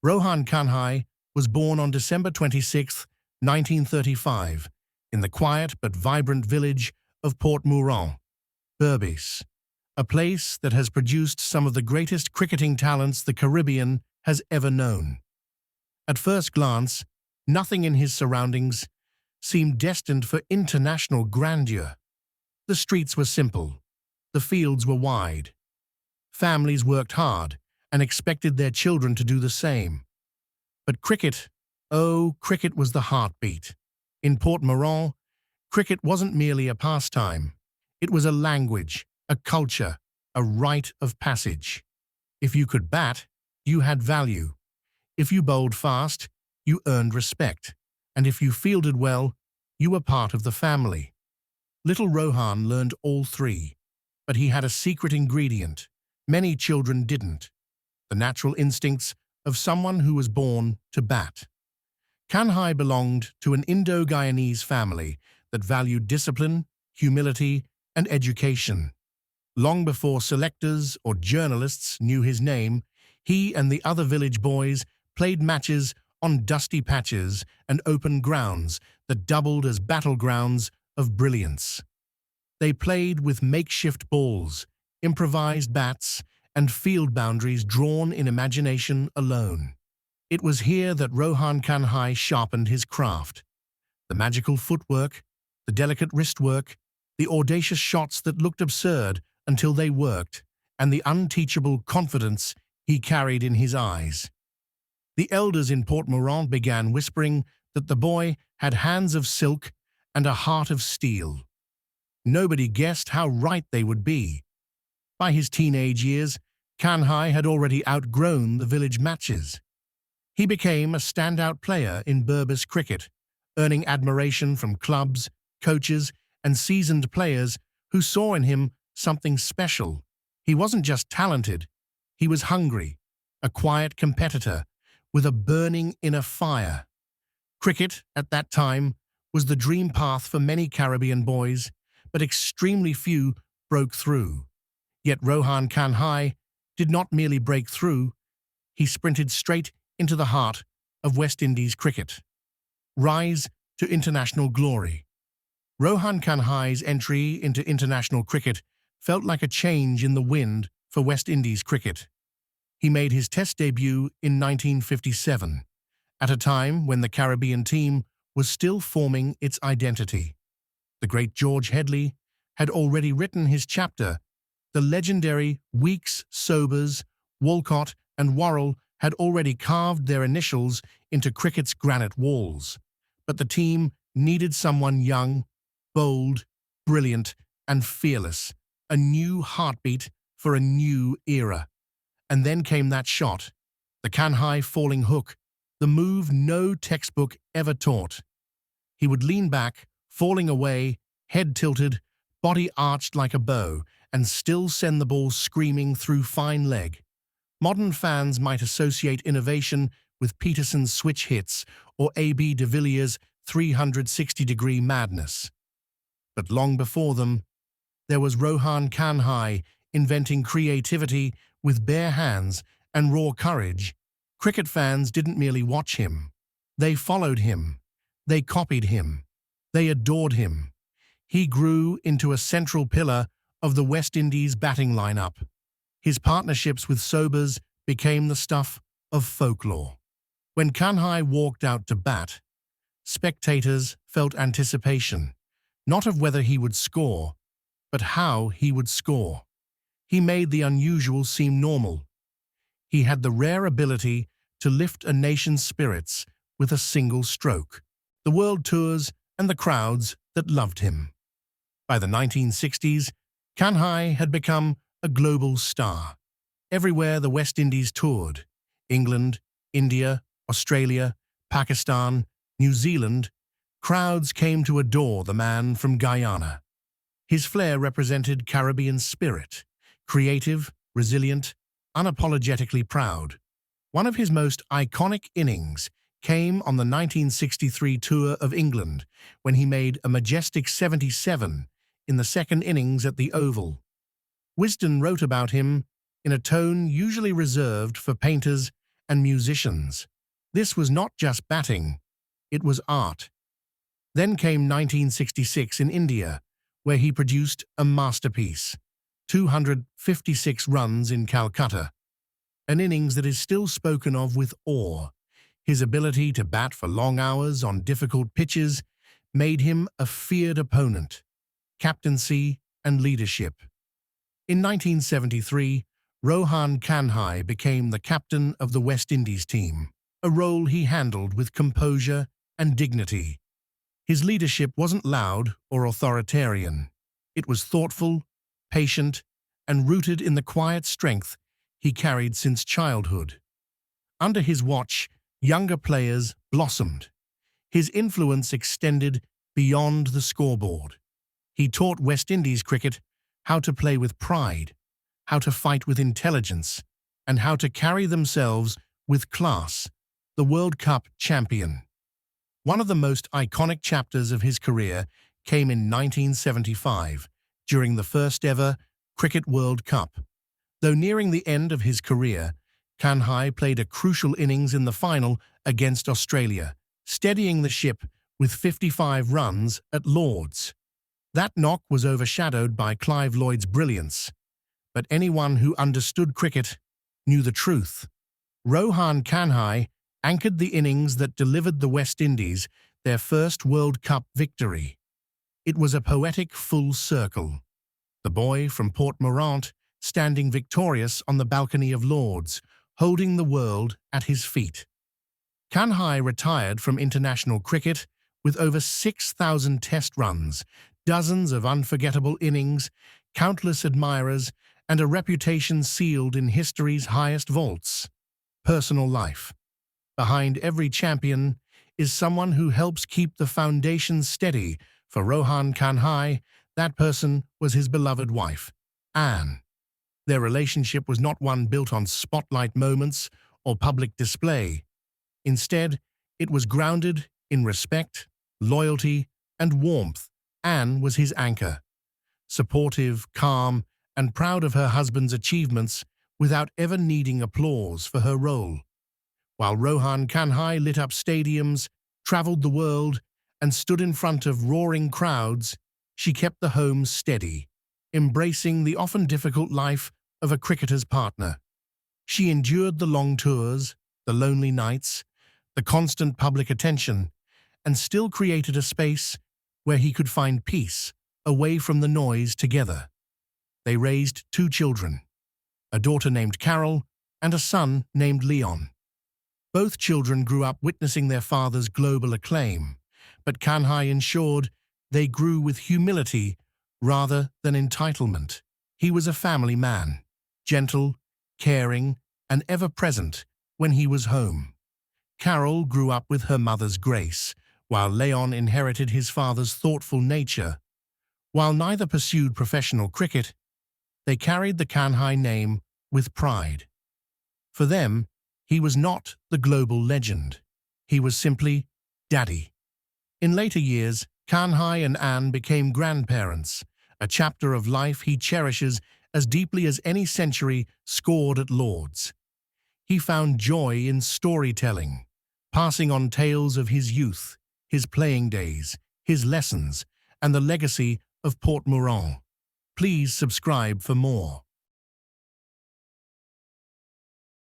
Rohan Kanhai was born on December 26, 1935, in the quiet but vibrant village of Port Mourant, Berbice, a place that has produced some of the greatest cricketing talents the Caribbean has ever known. At first glance, nothing in his surroundings seemed destined for international grandeur. The streets were simple, the fields were wide. Families worked hard and expected their children to do the same. But cricket, oh, cricket was the heartbeat. In Port Mourant, cricket wasn't merely a pastime. It was a language, a culture, a rite of passage. If you could bat, you had value. If you bowled fast, you earned respect. And if you fielded well, you were part of the family. Little Rohan learned all three, but he had a secret ingredient. Many children didn't. The natural instincts of someone who was born to bat. Kanhai belonged to an Indo-Guyanese family that valued discipline, humility, and education. Long before selectors or journalists knew his name, he and the other village boys played matches on dusty patches and open grounds that doubled as battlegrounds of brilliance. They played with makeshift balls, improvised bats, and field boundaries drawn in imagination alone. It was here that Rohan Kanhai sharpened his craft. The magical footwork, the delicate wrist work, the audacious shots that looked absurd until they worked, and the unteachable confidence he carried in his eyes. The elders in Port Mourant began whispering that the boy had hands of silk and a heart of steel. Nobody guessed how right they would be. By his teenage years, Kanhai had already outgrown the village matches. He became a standout player in Berbice cricket, earning admiration from clubs, coaches, and seasoned players who saw in him something special. He wasn't just talented, he was hungry, a quiet competitor with a burning inner fire. Cricket, at that time, was the dream path for many Caribbean boys, but extremely few broke through. Yet Rohan Kanhai did not merely break through, he sprinted straight into the heart of West Indies cricket. Rise to international glory. Rohan Kanhai's entry into international cricket felt like a change in the wind for West Indies cricket. He made his Test debut in 1957, at a time when the Caribbean team was still forming its identity. The great George Headley had already written his chapter. The legendary Weeks, Sobers, Walcott, and Worrell had already carved their initials into cricket's granite walls. But the team needed someone young, bold, brilliant, and fearless, a new heartbeat for a new era. And then came that shot, the Kanhai falling hook, the move no textbook ever taught. He would lean back, falling away, head tilted, body arched like a bow, and still send the ball screaming through fine leg. Modern fans might associate innovation with Peterson's switch hits or A.B. de Villiers' 360-degree madness. But long before them, there was Rohan Kanhai inventing creativity with bare hands and raw courage. Cricket fans didn't merely watch him. They followed him. They copied him. They adored him. He grew into a central pillar of the West Indies batting lineup. His partnerships with Sobers became the stuff of folklore. When Kanhai walked out to bat, spectators felt anticipation, not of whether he would score, but how he would score. He made the unusual seem normal. He had the rare ability to lift a nation's spirits with a single stroke. The world tours and the crowds that loved him. By the 1960s, Kanhai had become a global star. Everywhere the West Indies toured, England, India, Australia, Pakistan, New Zealand, crowds came to adore the man from Guyana. His flair represented Caribbean spirit, creative, resilient, unapologetically proud. One of his most iconic innings came on the 1963 tour of England when he made a majestic 77 in the second innings at the Oval. Wisden wrote about him in a tone usually reserved for painters and musicians. This was not just batting, it was art. Then came 1966 in India, where he produced a masterpiece, 256 runs in Calcutta, an innings that is still spoken of with awe. His ability to bat for long hours on difficult pitches made him a feared opponent. Captaincy and leadership. In 1973, Rohan Kanhai became the captain of the West Indies team, a role he handled with composure and dignity. His leadership wasn't loud or authoritarian. It was thoughtful, patient, and rooted in the quiet strength he carried since childhood. Under his watch, younger players blossomed. His influence extended beyond the scoreboard. He taught West Indies cricket how to play with pride, how to fight with intelligence, and how to carry themselves with class. The World Cup champion. One of the most iconic chapters of his career came in 1975, during the first ever Cricket World Cup. Though nearing the end of his career, Kanhai played a crucial innings in the final against Australia, steadying the ship with 55 runs at Lord's. That knock was overshadowed by Clive Lloyd's brilliance, but anyone who understood cricket knew the truth. Rohan Kanhai anchored the innings that delivered the West Indies their first World Cup victory. It was a poetic full circle. The boy from Port Mourant standing victorious on the balcony of Lord's, holding the world at his feet. Kanhai retired from international cricket with over 6,000 test runs, dozens of unforgettable innings, countless admirers, and a reputation sealed in history's highest vaults. Personal life. Behind every champion is someone who helps keep the foundation steady. For Rohan Kanhai, that person was his beloved wife, Anne. Their relationship was not one built on spotlight moments or public display. Instead, it was grounded in respect, loyalty, and warmth. Anne was his anchor, supportive, calm, and proud of her husband's achievements without ever needing applause for her role. While Rohan Kanhai lit up stadiums, traveled the world, and stood in front of roaring crowds, she kept the home steady, embracing the often difficult life of a cricketer's partner. She endured the long tours, the lonely nights, the constant public attention, and still created a space where he could find peace away from the noise together. They raised 2 children, a daughter named Carol and a son named Leon. Both children grew up witnessing their father's global acclaim, but Kanhai ensured they grew with humility rather than entitlement. He was a family man, gentle, caring, and ever present when he was home. Carol grew up with her mother's grace, while Leon inherited his father's thoughtful nature. While neither pursued professional cricket, they carried the Kanhai name with pride. For them, he was not the global legend. He was simply Daddy. In later years, Kanhai and Anne became grandparents, a chapter of life he cherishes as deeply as any century scored at Lord's. He found joy in storytelling, passing on tales of his youth, his playing days, his lessons, and the legacy of Port Mourant. Please subscribe for more.